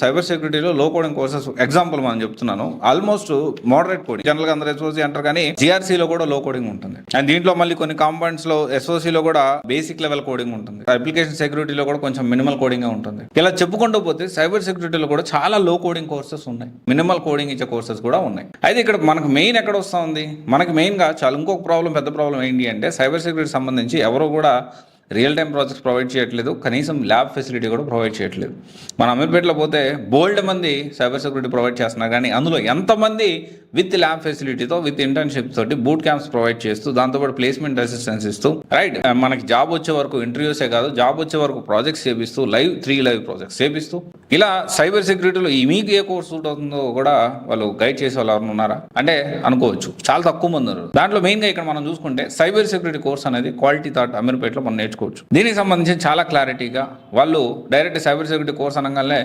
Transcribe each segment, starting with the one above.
Cyber సెక్యూరిటీలో లో coding courses example మనం చెప్తున్నాను. ఆల్మోస్ట్ మోడరేట్ కోడింగ్ జనరల్ గా అందరూ SOC అంటారు, కానీ GRC లో కూడా లో కోడింగ్ ఉంటుంది. అండ్ దీంట్లో మళ్ళీ కొన్ని కాంపౌండ్స్ లో SOC లో కూడా బేసిక్ లెవెల్ కోడింగ్ ఉంటుంది. అప్లికేషన్ సెక్యూరిటీలో కూడా కొంచెం మినిమల్ కోడింగ్ ఉంటుంది. ఇలా చెప్పుకుంటూ పోతే సైబర్ సెక్యూరిటీలో కూడా చాలా లో కోడింగ్ కోర్సెస్ ఉన్నాయి, మినిమల్ కోడింగ్ ఇచ్చే కోర్సెస్ కూడా ఉన్నాయి. అయితే ఇక్కడ మనకు మెయిన్ ఎక్కడ వస్తా ఉంది, మనకి మెయిన్ గా చాలా ఇంకొక ప్రాబ్లం, పెద్ద ప్రాబ్లం ఏంటి అంటే సైబర్ సెక్యూరిటీ సంబంధించి ఎవరు కూడా రియల్ టైం ప్రాజెక్ట్స్ ప్రొవైడ్ చేయట్లేదు, కనీసం ల్యాబ్ ఫెసిలిటీ కూడా ప్రొవైడ్ చేయట్లేదు. మన అమీర్పేటలో పోతే బోల్డ్ మంది సైబర్ సెక్యూరిటీ ప్రొవైడ్ చేస్తున్నారు, కానీ అందులో ఎంతమంది విత్ ల్యాబ్ ఫెసిలిటీతో, విత్ ఇంటర్న్షిప్ తోటి బూట్ క్యాంప్స్ ప్రొవైడ్ చేస్తూ, దాంతోపాటు ప్లేస్మెంట్ అసిస్టెన్స్ ఇస్తూ, రైట్ మనకి జాబ్ వచ్చే వరకు ఇంటర్వ్యూసే కాదు, జాబ్ వచ్చే వరకు ప్రాజెక్ట్స్ చేపిస్తూ, 3 లైవ్ ప్రాజెక్ట్స్ చేపిస్తూ, ఇలా సైబర్ సెక్యూరిటీలో మీకు ఏ కోర్స్ సూట్ అవుతుందో కూడా వాళ్ళు గైడ్ చేసే వాళ్ళు ఎవరైనా ఉన్నారా అంటే అనుకోవచ్చు, చాలా తక్కువ మంది ఉన్నారు. దాంట్లో మెయిన్గా ఇక్కడ మనం చూసుకుంటే సైబర్ సెక్యూరిటీ కోర్స్ అనేది క్వాలిటీ థాట్ అమీర్పేటలో మనం నేర్చుకోవచ్చు. దీనికి సంబంధించి చాలా క్లారిటీగా వాళ్ళు డైరెక్ట్ సైబర్ సెక్యూరిటీ కోర్స్ అనగానే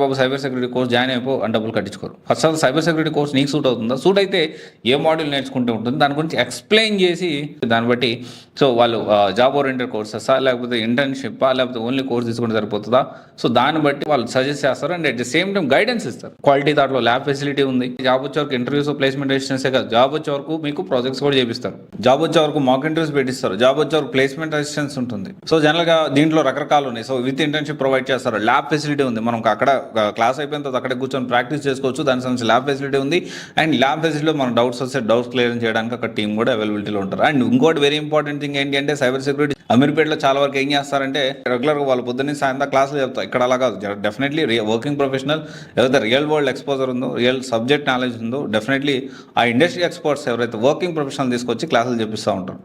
బాబు సైబర్ సెక్యూరిటీ కోర్స్ జాయిన్ అయిపో అని డబ్బులు కట్టించుకోరు. First of cyber security course నీకు సూట్ అవుతుందా, సూట్ అయితే ఏ మాడ్యూల్ నేర్చుకుంటూ ఉంటుంది, దాని గురించి ఎక్స్ప్లెయిన్ చేసి దాన్ని బట్టి సో వాళ్ళు జాబ్ ఓరియంటెడ్ కోర్సెసా, లేకపోతే ఇంటర్న్షిప్పా, లేకపోతే ఓన్లీ కోర్స్ తీసుకుంటే సరిపోతుందా, సో దాన్ని బట్టి వాళ్ళు సజెస్ట్ చేస్తారు. And at the same time guidance ఇస్తారు. క్వాలిటీ థాట్లో ల్యాబ్ ఫెసిలిటీ ఉంది, జాబ్ వచ్చే వరకు ఇంటర్వ్యూస్ ప్లేస్మెంట్ అసిస్టెన్సే కాదు, జాబ్ వచ్చే వరకు మీకు ప్రాజెక్ట్స్ కూడా చేపిస్తారు, జాబ్ వచ్చే వరకు మాక్ ఇంటర్వ్యూస్ పెట్టిస్తారు, జాబ్ వచ్చే వరకు ప్లేస్మెంట్ అసిస్టెన్స్ ఉంటుంది. సో జనరల్ గా దీంట్లో రకరకాలు ఉన్నాయి. సో విత్ ఇంటర్న్షిప్ ప్రొవైడ్ చేస్తారు, ల్యాబ్ ఫెసిలిటీ ఉంది, మనం అక్కడ క్లాస్ అయిపోయిన తర్వాత అక్కడ కూర్చొని ప్రాక్టీస్ చేసుకోవచ్చు, దానికి సంబంధించి ల్యాబ్ ఫెసిలిటీ ఉంది. అండ్ ల్యాబ్ ఫెసిలిటీలో మన డౌట్స్ వస్తే డౌట్స్ క్లియర్ చేయడానికి అక్కడ టీం కూడా అవైలబిలిటీలో ఉంటారు. అండ్ ఇంకోటి వెరీ ఇంపార్టెంట్ థింగ్ ఏంటి అంటే సైబర్ సెక్యూరిటీ అమీర్పేటలో చాలా వరకు ఏం చేస్తారంటే రెగ్యులర్గా వాళ్ళు పొద్దున్నే సాయంత్రం క్లాసులు చెప్తారు. ఇక్కడ అలా కాదు, డెఫినెట్లీ వర్కింగ్ ప్రొఫెషనల్ ఎవరైతే రియల్ వరల్డ్ ఎక్స్పోజర్ ఉందో, రియల్ సబ్జెక్ట్ నాలెడ్జ్ ఉందో, డెఫినెట్లీ ఆ ఇండస్ట్రీ ఎక్స్పర్ట్స్ ఎవరైతే వర్కింగ్ ప్రొఫెషనల్ తీసుకొచ్చి క్లాసులు చెప్పిస్తూ ఉంటారు.